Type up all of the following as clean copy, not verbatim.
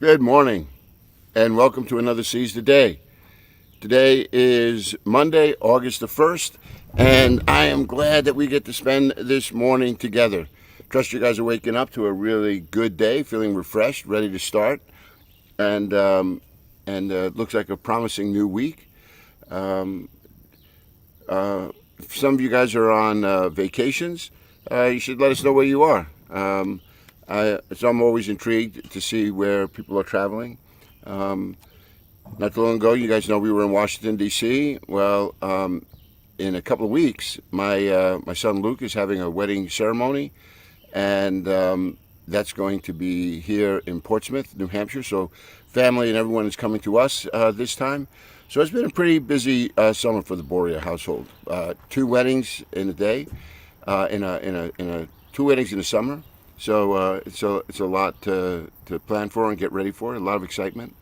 Good morning, and welcome to another Seize the Day. Today is Monday, August the 1st, and I am glad that we get to spend this morning together. Trust you guys are waking up to a really good day, feeling refreshed, ready to start, and looks like a promising new week. Um, some of you guys are on vacations. You should let us know where you are. So I'm always intrigued to see where people are traveling. Um, Not too long ago, you guys know we were in Washington D.C. Well, in a couple of weeks, my son Luke is having a wedding ceremony, and that's going to be here in Portsmouth, New Hampshire. So, family and everyone is coming to us this time. So it's been a pretty busy summer for the Borea household. Two weddings in a day, in a two weddings in the summer. So it's a lot to plan for and get ready for. A lot of excitement.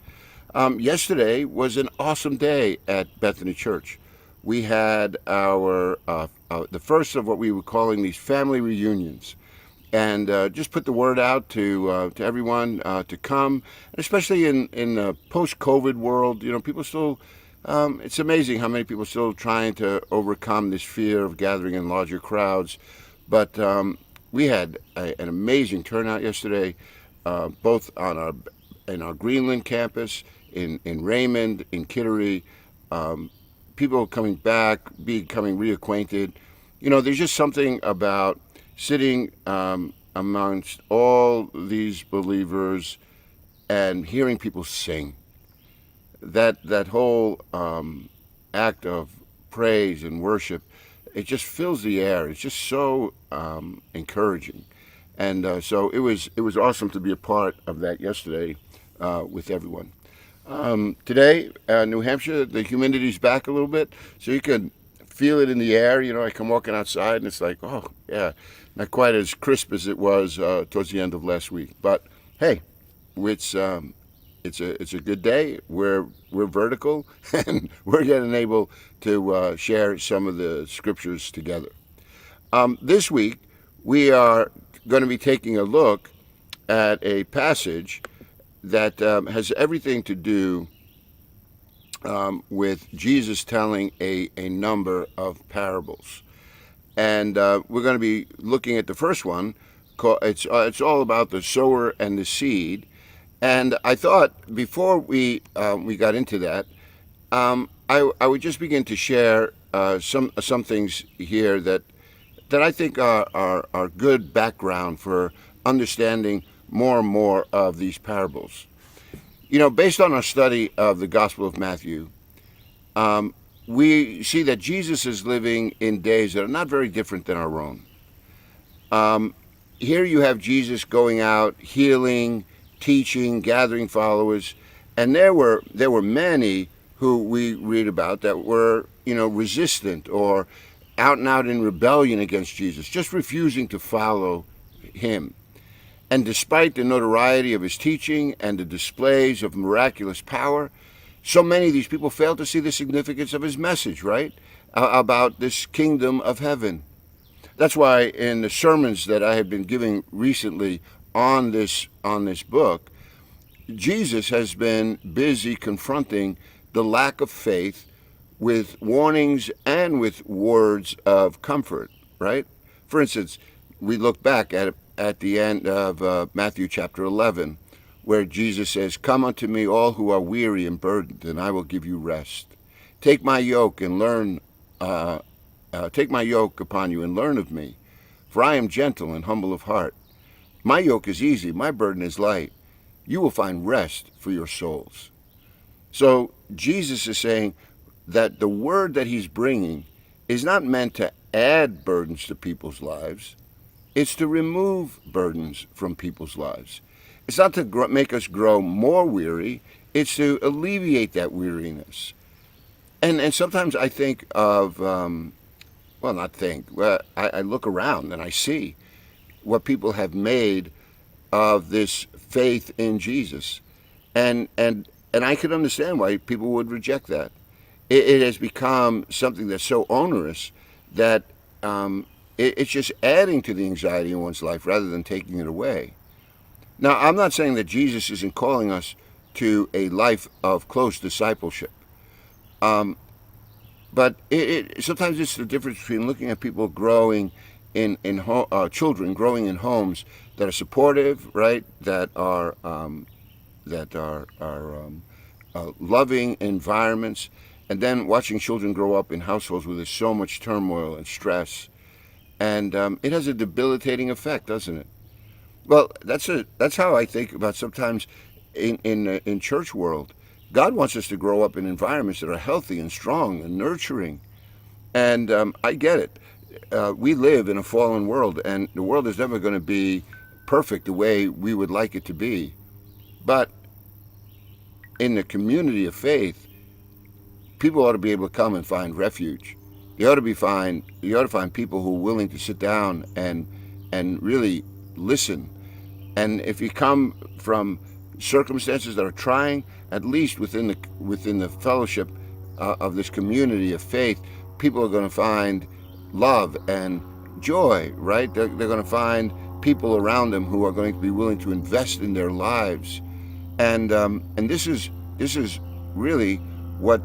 Yesterday was an awesome day at Bethany Church. We had our the first of what we were calling these family reunions, and just put the word out to everyone to come, especially in the post-COVID world. You know, people still. It's amazing how many people are still trying to overcome this fear of gathering in larger crowds, but we had an amazing turnout yesterday, both on our in our Greenland campus, in Raymond, in Kittery, people coming back, becoming reacquainted. You know, there's just something about sitting amongst all these believers and hearing people sing. That whole act of praise and worship, it just fills the air. It's just so encouraging, and so it was awesome to be a part of that yesterday with everyone. Today, New Hampshire, the humidity's back a little bit, so you can feel it in the air. You know, I come walking outside and it's like, oh, yeah, not quite as crisp as it was towards the end of last week. But hey, it's a good day. We're vertical, and we're getting able to share some of the scriptures together. This week, we are going to be taking a look at a passage that has everything to do with Jesus telling a number of parables. And we're going to be looking at the first one. It's all about the sower and the seed. And I thought before we got into that, I would just begin to share some things here that I think are good background for understanding more and more of these parables. You know, based on our study of the Gospel of Matthew, we see that Jesus is living in days that are not very different than our own. Here you have Jesus going out, healing, teaching, gathering followers, and there were many who we read about that were, you know, resistant or out and out in rebellion against Jesus, just refusing to follow him. And despite the notoriety of his teaching and the displays of miraculous power, so many of these people failed to see the significance of his message, right? About this kingdom of heaven. That's why in the sermons that I have been giving recently on this book, Jesus has been busy confronting the lack of faith with warnings and with words of comfort, right? For instance, we look back at the end of Matthew chapter 11, where Jesus says, "Come unto me, all who are weary and burdened, and I will give you rest. Take my yoke and learn. Take my yoke upon you and learn of me, for I am gentle and humble of heart. My yoke is easy, my burden is light. You will find rest for your souls." So Jesus is saying that the word that he's bringing is not meant to add burdens to people's lives. It's to remove burdens from people's lives. It's not to make us grow more weary. It's to alleviate that weariness. And sometimes I think of, well, not think, well, I look around and I see what people have made of this faith in Jesus. And I can understand why people would reject that. It has become something that's so onerous that it's just adding to the anxiety in one's life rather than taking it away. Now, I'm not saying that Jesus isn't calling us to a life of close discipleship. Um, but sometimes it's the difference between looking at people growing children growing in homes that are supportive, right? That are loving environments, and then watching children grow up in households where there's so much turmoil and stress, and it has a debilitating effect, doesn't it? Well, that's how I think about sometimes in church world. God wants us to grow up in environments that are healthy and strong and nurturing. And I get it. We live in a fallen world, and the world is never going to be perfect the way we would like it to be. But in the community of faith, people ought to be able to come and find refuge. You ought to find people who are willing to sit down and really listen. And if you come from circumstances that are trying, at least within the fellowship of this community of faith, people are going to find love and joy. Right? They're going to find people around them who are going to be willing to invest in their lives. And this is really what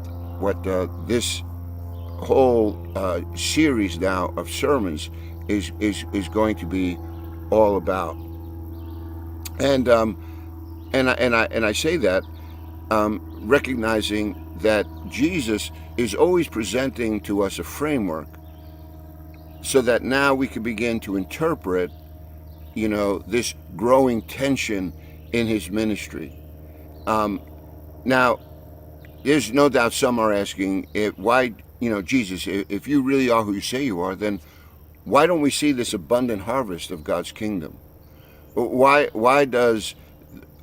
this whole series now of sermons is going to be all about. And I say that recognizing that Jesus is always presenting to us a framework, so that now we can begin to interpret, this growing tension in his ministry. Now, there's no doubt some are asking, why, Jesus, if you really are who you say you are, then why don't we see this abundant harvest of God's kingdom? Why does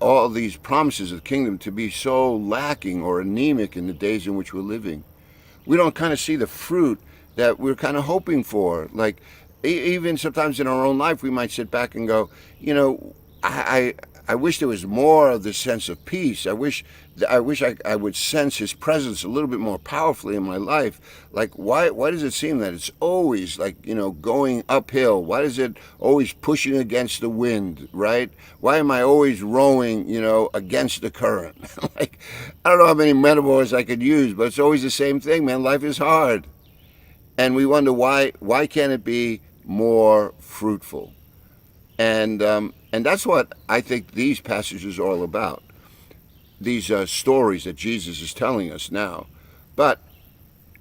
all these promises of the kingdom to be so lacking or anemic in the days in which we're living? We don't kind of see the fruit that we're kind of hoping for. Like, even sometimes in our own life, we might sit back and go, I wish there was more of this sense of peace. I would sense his presence a little bit more powerfully in my life. Like, why does it seem that it's always like, going uphill? Why is it always pushing against the wind, right? Why am I always rowing, against the current? Like, I don't know how many metaphors I could use, but it's always the same thing, man. Life is hard. And we wonder why can't it be more fruitful? And that's what I think these passages are all about. These stories that Jesus is telling us now. But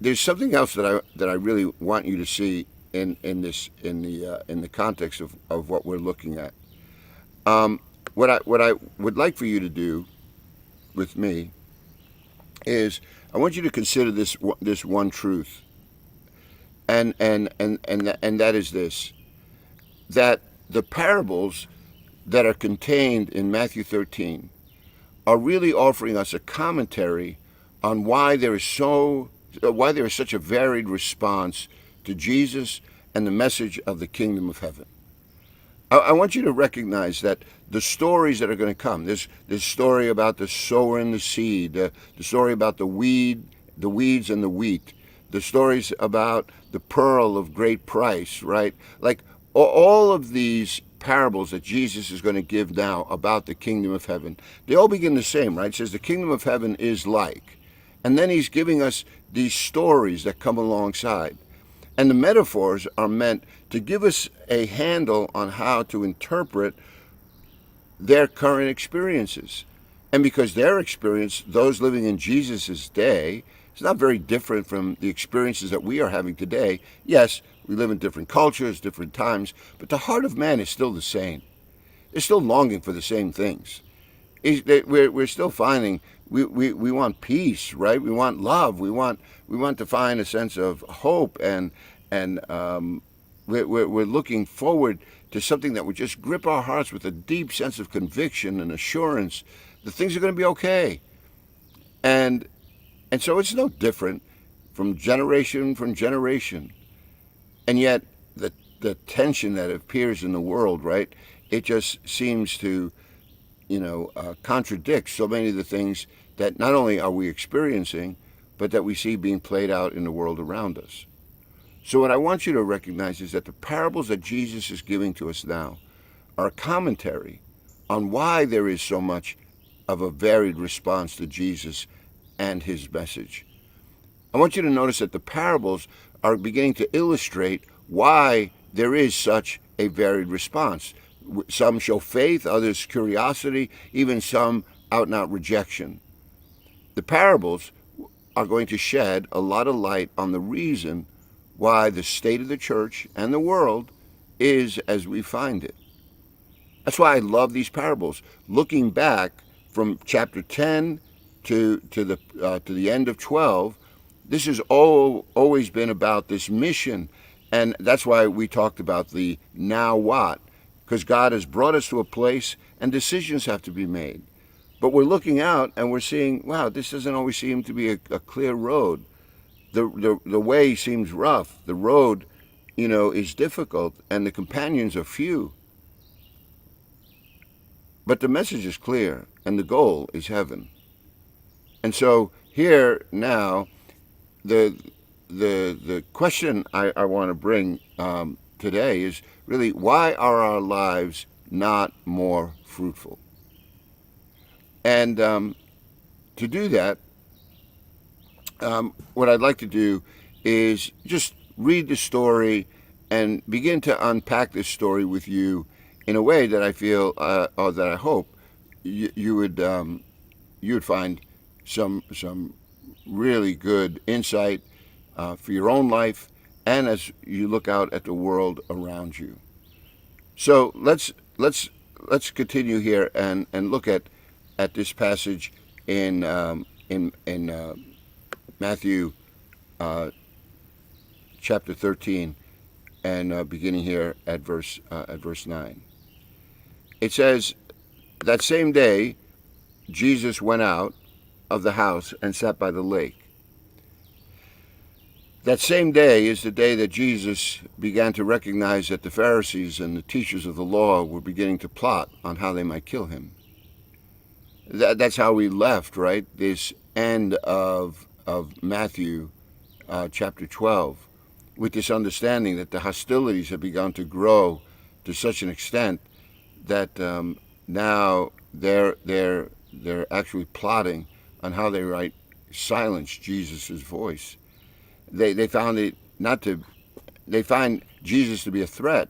there's something else that I really want you to see in the context of what we're looking at. What I would like for you to do with me is I want you to consider this one truth, and that is this: that the parables that are contained in Matthew 13 are really offering us a commentary on why there is such a varied response to Jesus and the message of the kingdom of heaven. I want you to recognize that the stories that are going to come, this story about the sower and the seed, the story about the weeds and the wheat, the stories about the pearl of great price, right? Like, all of these parables that Jesus is going to give now about the kingdom of heaven, they all begin the same, right? It says the kingdom of heaven is like. And then he's giving us these stories that come alongside. And the metaphors are meant to give us a handle on how to interpret their current experiences. And because their experience, those living in Jesus' day, is not very different from the experiences that we are having today. Yes, we live in different cultures, different times, but the heart of man is still the same. They're still longing for the same things. We're still finding we want peace, right? We want love. We want to find a sense of hope, and we're looking forward to something that would just grip our hearts with a deep sense of conviction and assurance that things are going to be okay. And so it's no different from generation. And yet the tension that appears in the world, right? It just seems to, contradict so many of the things that not only are we experiencing, but that we see being played out in the world around us. So what I want you to recognize is that the parables that Jesus is giving to us now are a commentary on why there is so much of a varied response to Jesus and his message. I want you to notice that the parables are beginning to illustrate why there is such a varied response. Some show faith, others curiosity, even some out and out rejection. The parables are going to shed a lot of light on the reason why the state of the church and the world is as we find it. That's why I love these parables. Looking back from chapter 10 to the end of 12, this has always been about this mission, and that's why we talked about the now what, because God has brought us to a place and decisions have to be made. But we're looking out and we're seeing, wow, this doesn't always seem to be a clear road. The way seems rough. The road, is difficult, and the companions are few. But the message is clear, and the goal is heaven. And so here now, the question I want to bring today is really, why are our lives not more fruitful? And to do that, what I'd like to do is just read the story and begin to unpack this story with you in a way that I feel, or that I hope you would find some really good insight for your own life and as you look out at the world around you. So let's continue here and look at this passage in Matthew chapter 13 and beginning here at verse 9. It says, "That same day Jesus went out of the house and sat by the lake." That same day is the day that Jesus began to recognize that the Pharisees and the teachers of the law were beginning to plot on how they might kill him. That's how we left, right? This end of Matthew chapter 12, with this understanding that the hostilities have begun to grow to such an extent that now they're actually plotting on how they might silence Jesus' voice. They found it not to. They find Jesus to be a threat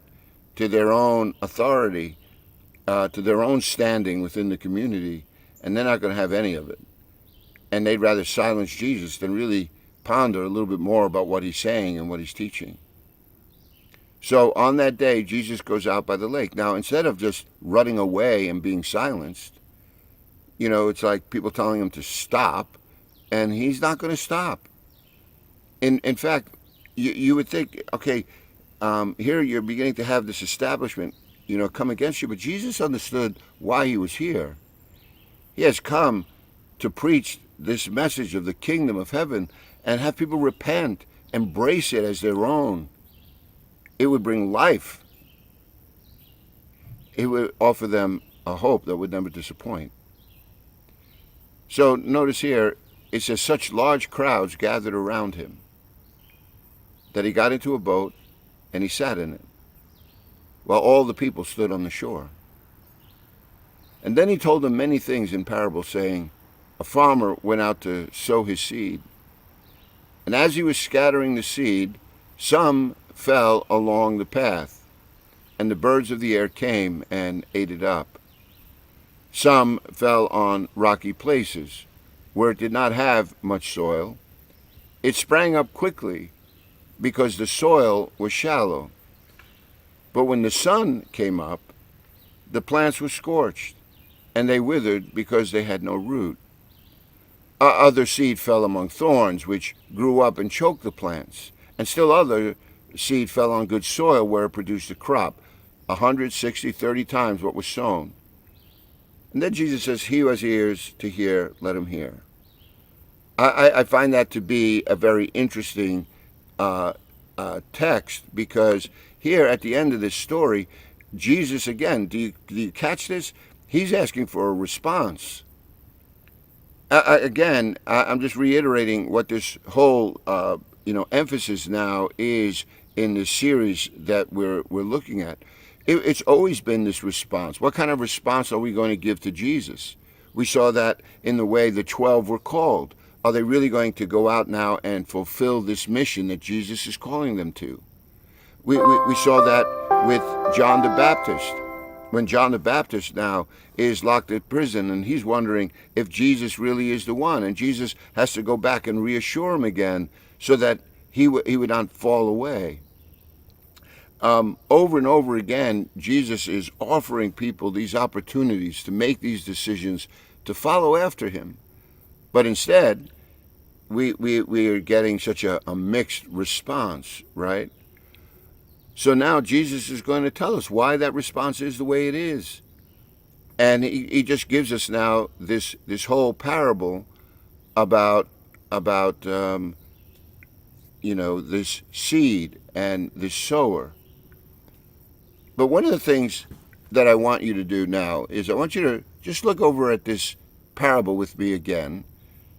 to their own authority, to their own standing within the community, and they're not going to have any of it. And they'd rather silence Jesus than really ponder a little bit more about what he's saying and what he's teaching. So on that day, Jesus goes out by the lake. Now, instead of just running away and being silenced, it's like people telling him to stop, and he's not going to stop. In fact, you would think, okay, here you're beginning to have this establishment, come against you, but Jesus understood why he was here. He has come to preach this message of the kingdom of heaven and have people repent, embrace it as their own. It would bring life. It would offer them a hope that would never disappoint. So notice here, it says, such large crowds gathered around him that he got into a boat and he sat in it, while all the people stood on the shore. And then he told them many things in parables, saying, a farmer went out to sow his seed. And as he was scattering the seed, some fell along the path, and the birds of the air came and ate it up. Some fell on rocky places, where it did not have much soil. It sprang up quickly, because the soil was shallow. But when the sun came up, the plants were scorched, and they withered because they had no root. Other seed fell among thorns, which grew up and choked the plants. And still other seed fell on good soil, where it produced a crop, 160, 30 times what was sown. And then Jesus says, he who has ears to hear, let him hear. I find that to be a very interesting text, because here at the end of this story, Jesus, again, do you catch this? He's asking for a response. I'm just reiterating what this whole emphasis now is in this series that we're looking at. It's always been this response. What kind of response are we going to give to Jesus? We saw that in the way the 12 were called. Are they really going to go out now and fulfill this mission that Jesus is calling them to? We saw that with John the Baptist. When John the Baptist now is locked in prison and he's wondering if Jesus really is the one, and Jesus has to go back and reassure him again so that he would not fall away. Over and over again, Jesus is offering people these opportunities to make these decisions to follow after him. But instead, we are getting such a mixed response, right? So now Jesus is going to tell us why that response is the way it is. And he just gives us now this whole parable about this seed and this sower. But one of the things that I want you to do now is I want you to just look over at this parable with me again,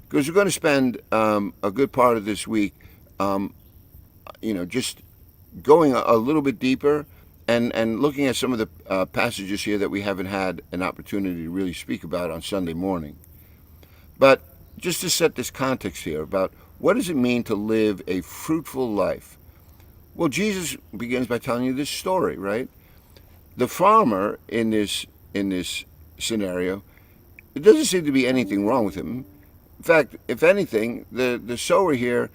because we're going to spend a good part of this week, just going a little bit deeper and looking at some of the passages here that we haven't had an opportunity to really speak about on Sunday morning. But just to set this context here about what does it mean to live a fruitful life? Well, Jesus begins by telling you this story, right? The farmer in this scenario, it doesn't seem to be anything wrong with him. In fact, if anything, the sower here,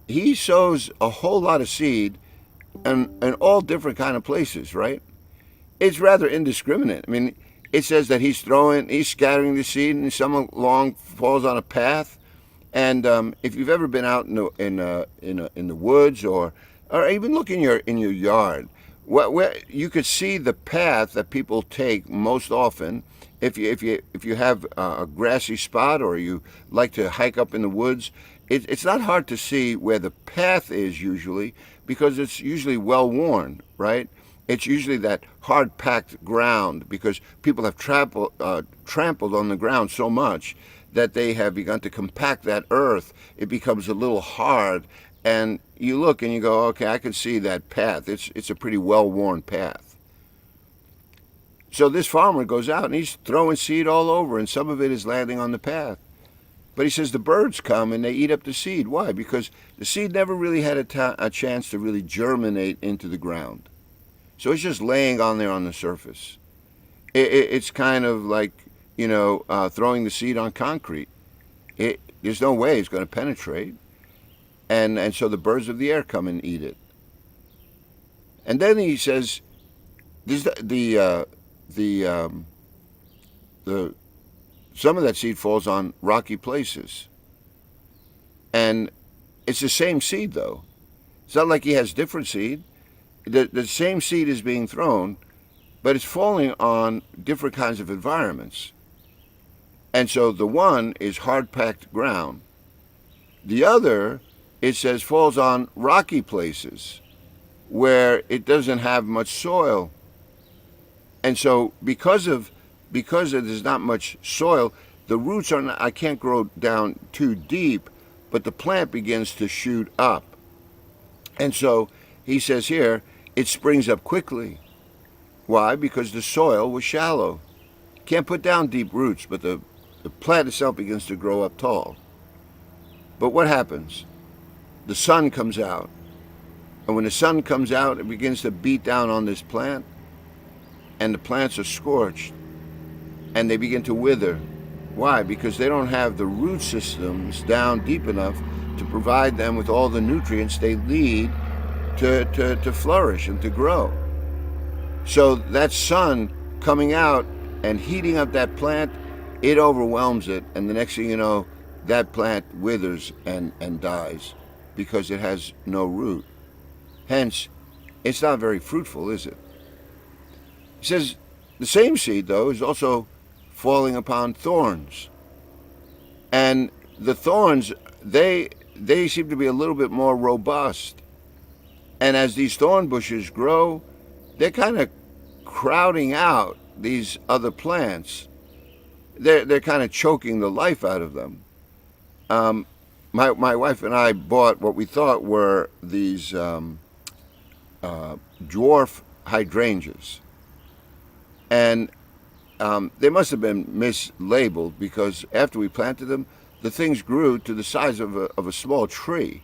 he sows a whole lot of seed in all different kind of places, right? It's rather indiscriminate. I mean, it says that he's scattering the seed, and some along falls on a path. And if you've ever been out in the woods or even look in your yard, where you could see the path that people take most often. If you have a grassy spot or you like to hike up in the woods, it's not hard to see where the path is usually, because it's usually well worn, right? It's usually that hard packed ground because people have trampled on the ground so much that they have begun to compact that earth. It becomes a little hard. And you look and you go, okay, I can see that path. It's a pretty well-worn path. So this farmer goes out and he's throwing seed all over, and some of it is landing on the path. But he says the birds come and they eat up the seed. Why? Because the seed never really had a chance to really germinate into the ground. So it's just laying on there on the surface. It's kind of like, throwing the seed on concrete. There's no way it's going to penetrate. And so the birds of the air come and eat it. And then he says, some of that seed falls on rocky places. And it's the same seed, though. It's not like he has different seed. The same seed is being thrown, but it's falling on different kinds of environments. And so the one is hard-packed ground. The other, it says, falls on rocky places where it doesn't have much soil. And so because there's not much soil, the roots I can't grow down too deep, but the plant begins to shoot up. And so he says here, it springs up quickly. Why? Because the soil was shallow. Can't put down deep roots, but the plant itself begins to grow up tall. But what happens? The sun comes out. And when the sun comes out, it begins to beat down on this plant. And the plants are scorched. And they begin to wither. Why? Because they don't have the root systems down deep enough to provide them with all the nutrients they need to flourish and to grow. So that sun coming out and heating up that plant, it overwhelms it. And the next thing you know, that plant withers and dies because it has no root. Hence, it's not very fruitful, is it? He says the same seed, though, is also falling upon thorns. And the thorns, they seem to be a little bit more robust. And as these thorn bushes grow, they're kind of crowding out these other plants. They're kind of choking the life out of them. My wife and I bought what we thought were these dwarf hydrangeas. And they must have been mislabeled, because after we planted them, the things grew to the size of a small tree.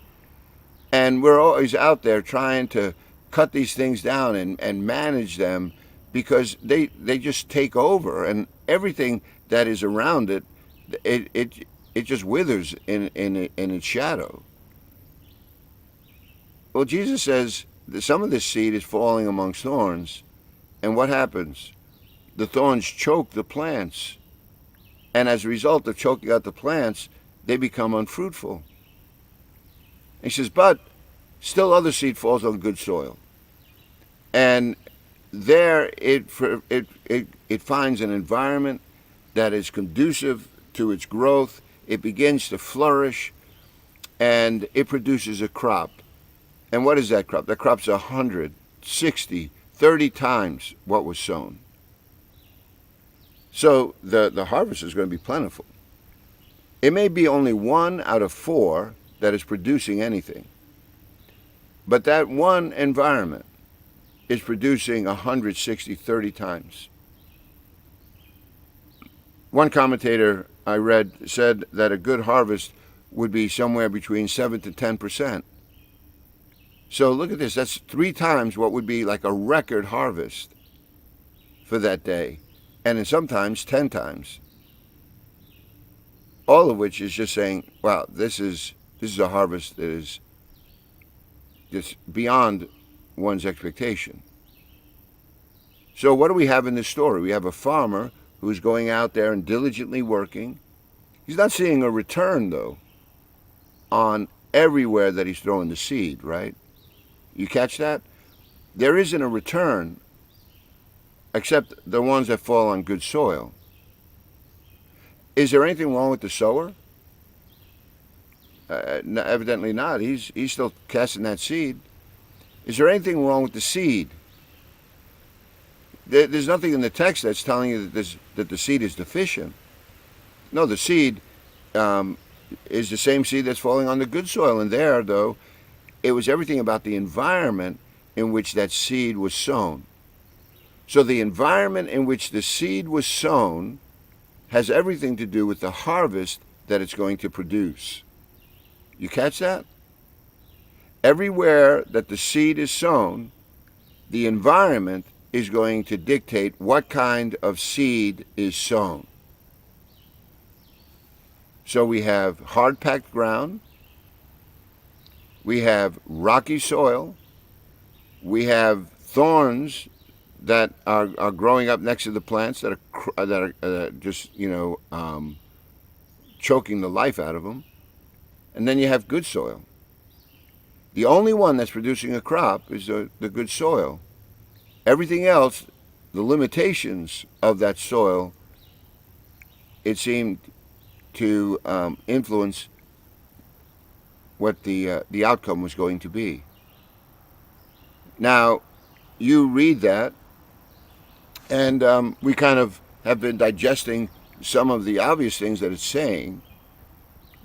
And we're always out there trying to cut these things down and manage them, because they just take over, and everything that is around it, it, it, it just withers in its shadow. Well, Jesus says that some of this seed is falling amongst thorns, and what happens? The thorns choke the plants, and as a result of choking out the plants, they become unfruitful. He says, but still other seed falls on good soil, and there it finds an environment that is conducive to its growth. It begins to flourish, and it produces a crop. And what is that crop? That crop's 100, 60, 30 times what was sown. So the harvest is going to be plentiful. It may be only 1 out of 4 that is producing anything, but that one environment is producing 160, 30 times. One commentator I read said that a good harvest would be somewhere between 7 to 10%. So look at this. That's 3 times what would be like a record harvest for that day, and sometimes 10 times. All of which is just saying, wow, this is a harvest that is just beyond one's expectation. So what do we have in this story? We have a farmer who's going out there and diligently working. He's not seeing a return, though, on everywhere that he's throwing the seed, right? You catch that? There isn't a return except the ones that fall on good soil. Is there anything wrong with the sower? Evidently not. He's still casting that seed. Is there anything wrong with the seed? There's nothing in the text that's telling you that the seed is deficient. No, the seed is the same seed that's falling on the good soil. And there, though, it was everything about the environment in which that seed was sown. So the environment in which the seed was sown has everything to do with the harvest that it's going to produce. You catch that? Everywhere that the seed is sown, the environment is going to dictate what kind of seed is sown. So we have hard-packed ground, we have rocky soil, we have thorns that are growing up next to the plants that are just choking the life out of them, and then you have good soil. The only one that's producing a crop is the good soil. Everything else, the limitations of that soil, it seemed to influence what the outcome was going to be. Now, you read that, and we kind of have been digesting some of the obvious things that it's saying.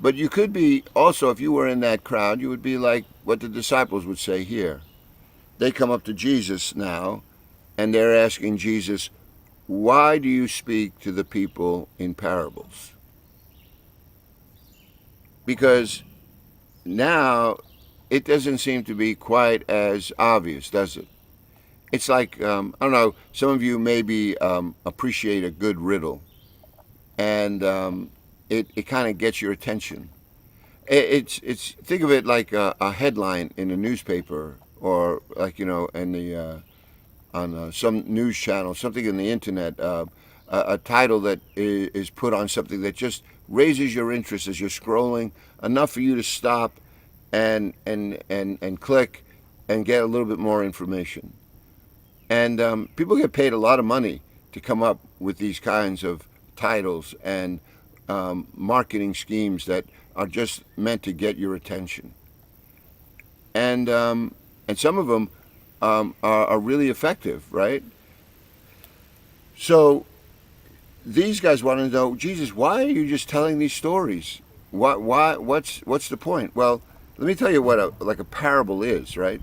But you could be also, if you were in that crowd, you would be like what the disciples would say here. They come up to Jesus now, and they're asking Jesus, why do you speak to the people in parables? Because now it doesn't seem to be quite as obvious, does it? It's like, I don't know, some of you maybe appreciate a good riddle, and it kind of gets your attention. It's think of it like a headline in a newspaper, or like in the on some news channel, something in the internet, a title that is put on something that just raises your interest as you're scrolling, enough for you to stop and click and get a little bit more information. And people get paid a lot of money to come up with these kinds of titles and marketing schemes that are just meant to get your attention. And some of them are really effective, right? So these guys want to know, Jesus, why are you just telling these stories? What's the point? Well, let me tell you what a parable is, right?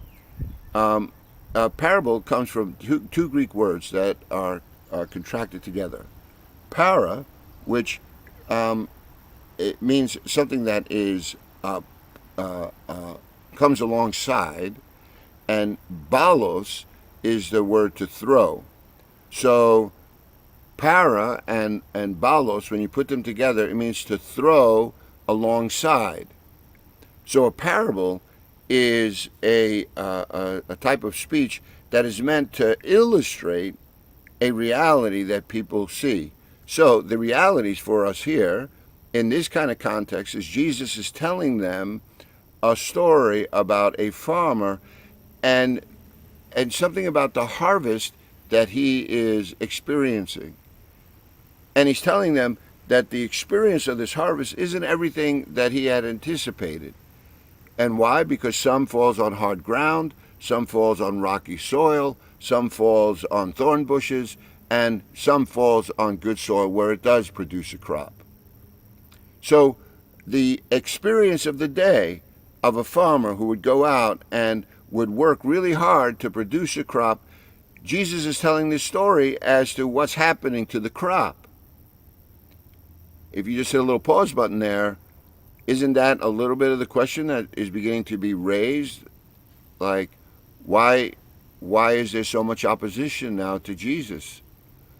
A parable comes from two Greek words that are contracted together. Para, which it means something that is comes alongside, and balos is the word to throw. So para and balos, when you put them together, it means to throw alongside. So a parable is a type of speech that is meant to illustrate a reality that people see. So the realities for us here in this kind of context is Jesus is telling them a story about a farmer and something about the harvest that he is experiencing. And he's telling them that the experience of this harvest isn't everything that he had anticipated. And why? Because some falls on hard ground, some falls on rocky soil, some falls on thorn bushes, and some falls on good soil where it does produce a crop. So the experience of the day of a farmer who would go out and would work really hard to produce a crop, Jesus is telling this story as to what's happening to the crop. If you just hit a little pause button there, isn't that a little bit of the question that is beginning to be raised? Like, why is there so much opposition now to Jesus?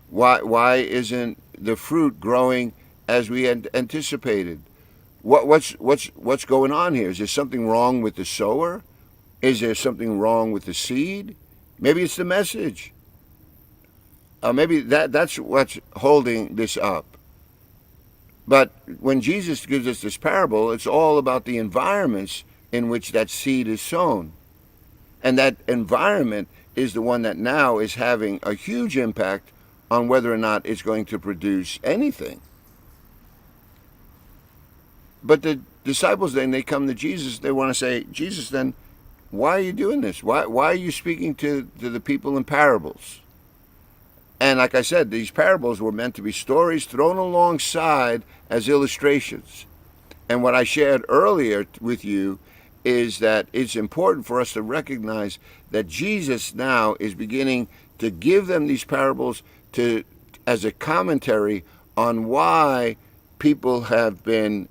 Why isn't the fruit growing as we had anticipated? What's going on here? Is there something wrong with the sower? Is there something wrong with the seed? Maybe it's the message. Maybe that's what's holding this up. But when Jesus gives us this parable, it's all about the environments in which that seed is sown. And that environment is the one that now is having a huge impact on whether or not it's going to produce anything. But the disciples, then, they come to Jesus, they want to say, Jesus, then, why are you doing this? Why are you speaking to the people in parables? And like I said, these parables were meant to be stories thrown alongside as illustrations. And what I shared earlier with you is that it's important for us to recognize that Jesus now is beginning to give them these parables as a commentary on why people have been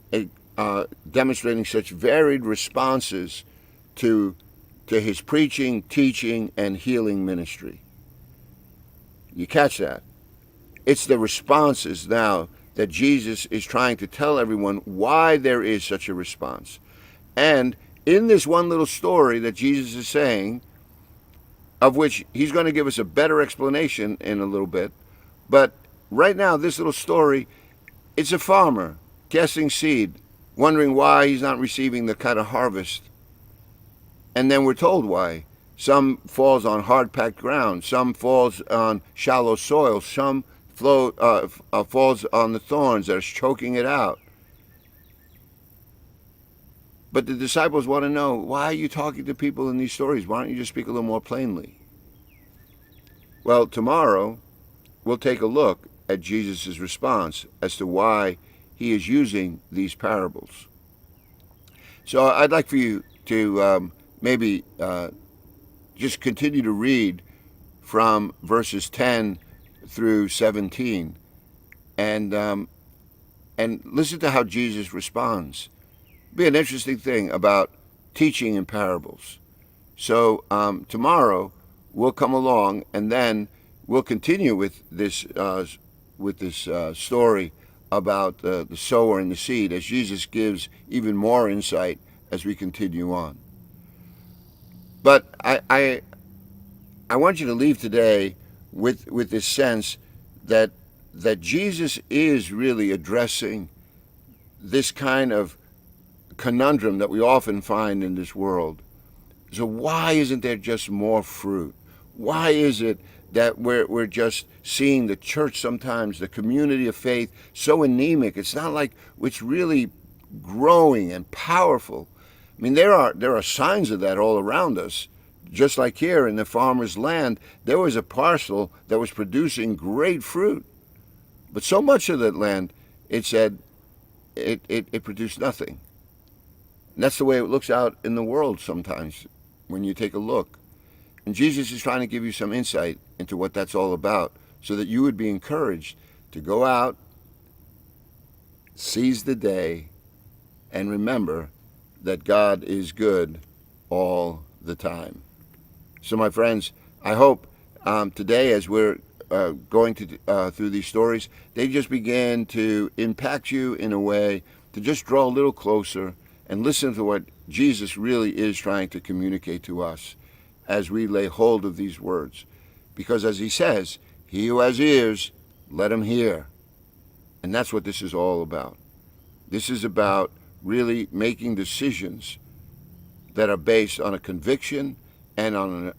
demonstrating such varied responses to his preaching, teaching, and healing ministry. You catch that? It's the responses now that Jesus is trying to tell everyone why there is such a response. And in this one little story that Jesus is saying, of which he's going to give us a better explanation in a little bit, but right now, this little story, it's a farmer casting seed, wondering why he's not receiving the kind of harvest. And then we're told why. Some falls on hard-packed ground, some falls on shallow soil, some falls on the thorns that are choking it out. But the disciples want to know, why are you talking to people in these stories? Why don't you just speak a little more plainly? Well, tomorrow, we'll take a look at Jesus' response as to why he is using these parables. So I'd like for you to maybe just continue to read from verses 10 through 17 and listen to how Jesus responds. It'll be an interesting thing about teaching in parables. So tomorrow we'll come along and then we'll continue with this story about the sower and the seed as Jesus gives even more insight as we continue on. But I want you to leave today with this sense that Jesus is really addressing this kind of conundrum that we often find in this world. So why isn't there just more fruit? Why is it that we're just seeing the church sometimes, the community of faith, so anemic? It's not like it's really growing and powerful. I mean, there are signs of that all around us. Just like here in the farmer's land, there was a parcel that was producing great fruit. But so much of that land, it said, it produced nothing. And that's the way it looks out in the world sometimes when you take a look. And Jesus is trying to give you some insight into what that's all about so that you would be encouraged to go out, seize the day, and remember that God is good all the time. So, my friends, I hope today, as we're going through these stories, they just begin to impact you in a way to just draw a little closer and listen to what Jesus really is trying to communicate to us as we lay hold of these words. Because as he says, he who has ears, let him hear. And that's what this is all about. This is about really making decisions that are based on a conviction and on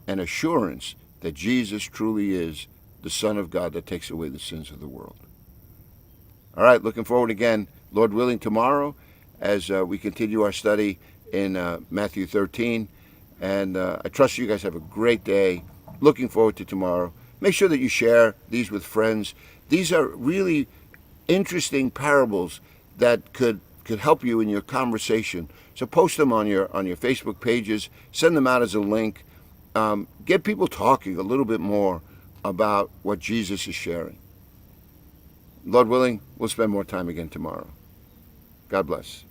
an assurance that Jesus truly is the Son of God that takes away the sins of the world. All right, looking forward again, Lord willing, tomorrow as we continue our study in Matthew 13. And I trust you guys have a great day. Looking forward to tomorrow. Make sure that you share these with friends. These are really interesting parables that could help you in your conversation. So post them on your Facebook pages. Send them out as a link. Get people talking a little bit more about what Jesus is sharing. Lord willing, we'll spend more time again tomorrow. God bless.